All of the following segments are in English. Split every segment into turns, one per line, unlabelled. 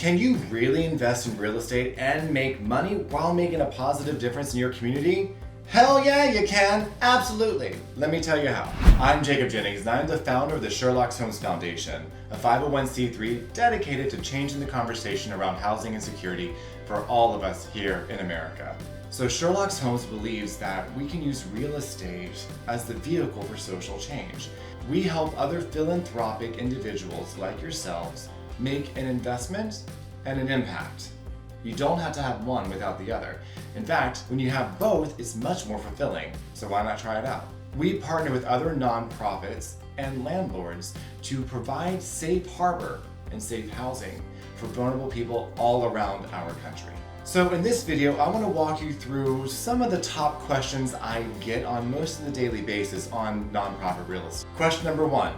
Can you really invest in real estate and make money while making a positive difference in your community? Hell yeah, you can. Absolutely. Let me tell you how. I'm Jacob Jennings, and I'm the founder of the Sherlock Homes Foundation, a 501c3 dedicated to changing the conversation around housing and security for all of us here in America. So Sherlock Homes believes that we can use real estate as the vehicle for social change. We help other philanthropic individuals like yourselves make an investment and an impact. You don't have to have one without the other. In fact, when you have both, it's much more fulfilling. So why not try it out? We partner with other nonprofits and landlords to provide safe harbor and safe housing for vulnerable people all around our country. So in this video, I want to walk you through some of the top questions I get on most of the daily basis on nonprofit real estate. Question number 1,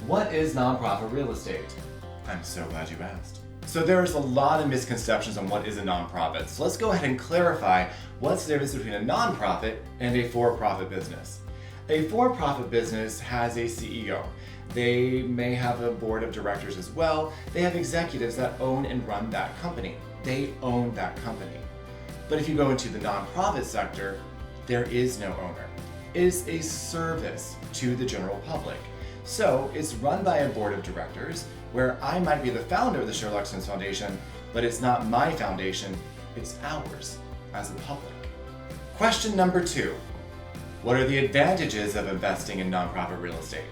what is nonprofit real estate? I'm so glad you asked. So there's a lot of misconceptions on what is a nonprofit. So let's go ahead and clarify what's the difference between a nonprofit and a for-profit business. A for-profit business has a CEO. They may have a board of directors as well. They have executives that own and run that company. They own that company. But if you go into the nonprofit sector, there is no owner. It is a service to the general public. So it's run by a board of directors where I might be the founder of the Sherlock Homes Foundation, but it's not my foundation, it's ours as a public. Question number 2, what are the advantages of investing in nonprofit real estate?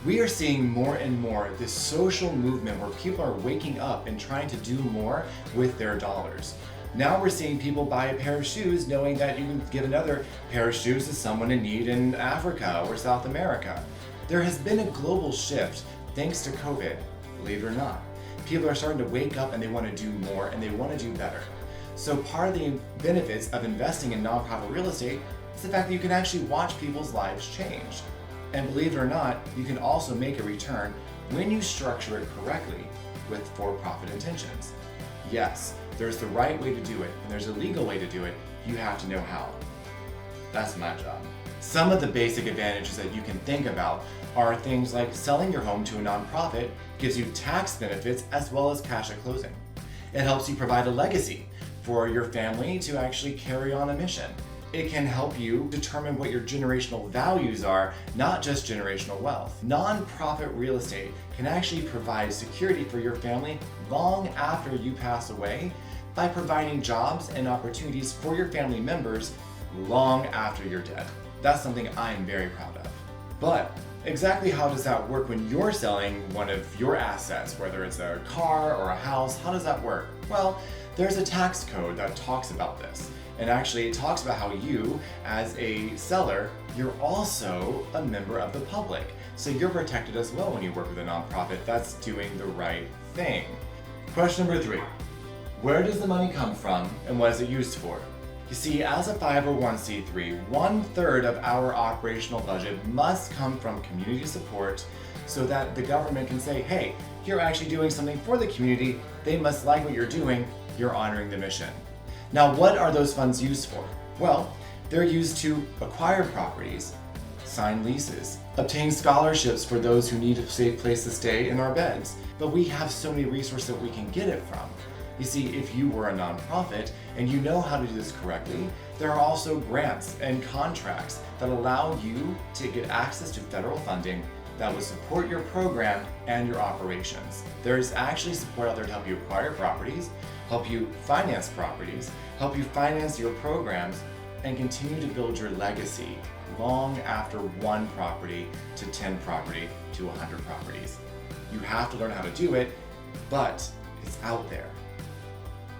We are seeing more and more this social movement where people are waking up and trying to do more with their dollars. Now we're seeing people buy a pair of shoes knowing that you can give another pair of shoes to someone in need in Africa or South America. There has been a global shift thanks to COVID, believe it or not. People are starting to wake up and they want to do more and they want to do better. So part of the benefits of investing in nonprofit real estate is the fact that you can actually watch people's lives change. And believe it or not, you can also make a return when you structure it correctly with for-profit intentions. Yes, there's the right way to do it and there's a legal way to do it. You have to know how. That's my job. Some of the basic advantages that you can think about are things like selling your home to a nonprofit gives you tax benefits as well as cash at closing. It helps you provide a legacy for your family to actually carry on a mission. It can help you determine what your generational values are, not just generational wealth. Nonprofit real estate can actually provide security for your family long after you pass away by providing jobs and opportunities for your family members long after you're dead. That's something I'm very proud of. But exactly how does that work when you're selling one of your assets, whether it's a car or a house? How does that work? Well, there's a tax code that talks about this. And actually it talks about how you, as a seller, you're also a member of the public. So you're protected as well when you work with a nonprofit that's doing the right thing. Question number 3, where does the money come from and what is it used for? You see, as a 501c3, 1/3 of our operational budget must come from community support so that the government can say, hey, you're actually doing something for the community. They must like what you're doing. You're honoring the mission. Now, what are those funds used for? Well, they're used to acquire properties, sign leases, obtain scholarships for those who need a safe place to stay in our beds. But we have so many resources that we can get it from. You see, if you were a nonprofit and you know how to do this correctly, there are also grants and contracts that allow you to get access to federal funding that will support your program and your operations. There's actually support out there to help you acquire properties, help you finance properties, help you finance your programs, and continue to build your legacy long after 1 property to 10 property to 100 properties. You have to learn how to do it, but it's out there.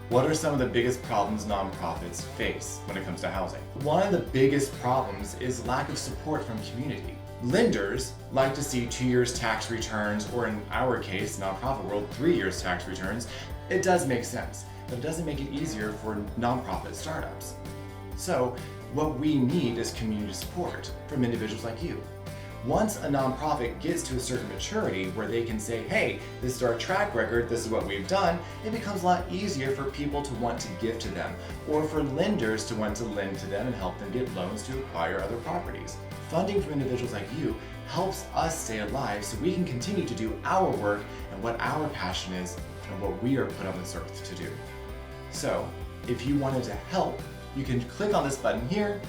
What are some of the biggest problems nonprofits face when it comes to housing? One of the biggest problems is lack of support from community. Lenders like to see 2 years tax returns, or in our case, nonprofit world, 3 years tax returns. It does make sense, but it doesn't make it easier for nonprofit startups. So what we need is community support from individuals like you. Once a nonprofit gets to a certain maturity where they can say, hey, this is our track record, this is what we've done, it becomes a lot easier for people to want to give to them, or for lenders to want to lend to them and help them get loans to acquire other properties. Funding from individuals like you helps us stay alive so we can continue to do our work and what our passion is and what we are put on this earth to do. So, if you wanted to help, you can click on this button here,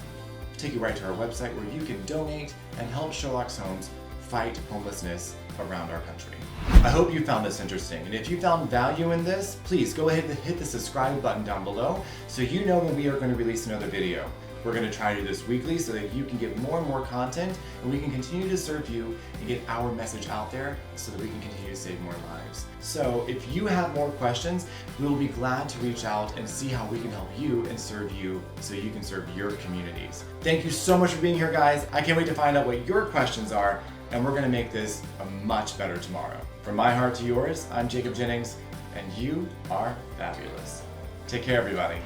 take you right to our website where you can donate and help Sherlock Homes fight homelessness around our country. I hope you found this interesting, and if you found value in this, please go ahead and hit the subscribe button down below so you know when we are going to release another video. We're going to try to do this weekly so that you can get more and more content and we can continue to serve you and get our message out there so that we can continue to save more lives. So if you have more questions, we will be glad to reach out and see how we can help you and serve you so you can serve your communities. Thank you so much for being here, guys. I can't wait to find out what your questions are, and we're going to make this a much better tomorrow. From my heart to yours, I'm Jacob Jennings, and you are fabulous. Take care, everybody.